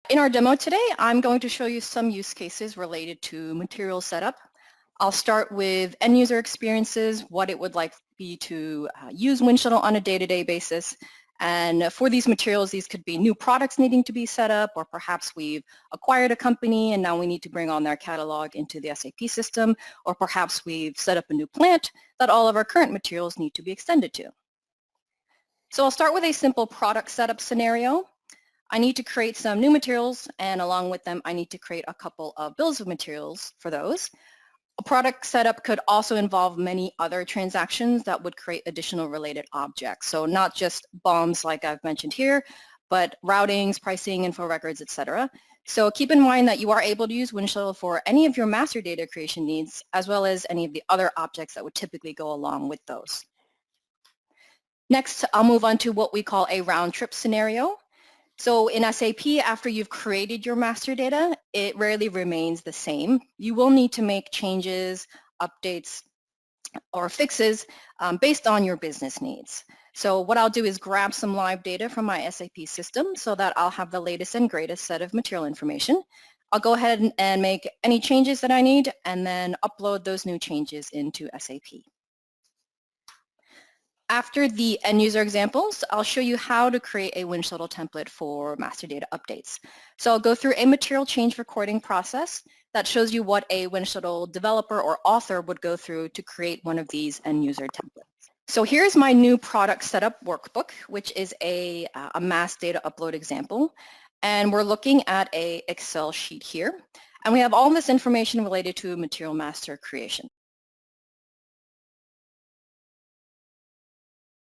In our demo today, I'm going to show you some use cases related to material setup. I'll start with end user experiences, what it would like be to use Winshuttle on a day-to-day basis. And for these materials, these could be new products needing to be set up, or perhaps we've acquired a company and now we need to bring on their catalog into the SAP system, or perhaps we've set up a new plant that all of our current materials need to be extended to. So I'll start with a simple product setup scenario. I need to create some new materials, and along with them, I need to create a couple of bills of materials for those. A product setup could also involve many other transactions that would create additional related objects. So not just BoMs like I've mentioned here, but routings, pricing, info records, etc. So keep in mind that you are able to use Winshuttle for any of your master data creation needs, as well as any of the other objects that would typically go along with those. Next, I'll move on to what we call a round trip scenario. So in SAP, after you've created your master data, it rarely remains the same. You will need to make changes, updates, or fixes based on your business needs. So what I'll do is grab some live data from my SAP system so that I'll have the latest and greatest set of material information. I'll go ahead and make any changes that I need and then upload those new changes into SAP. After the end user examples, I'll show you how to create a Winshuttle template for master data updates. So I'll go through a material change recording process that shows you what a Winshuttle developer or author would go through to create one of these end user templates. So here's my new product setup workbook, which is a mass data upload example. And we're looking at a Excel sheet here. And we have all this information related to material master creation.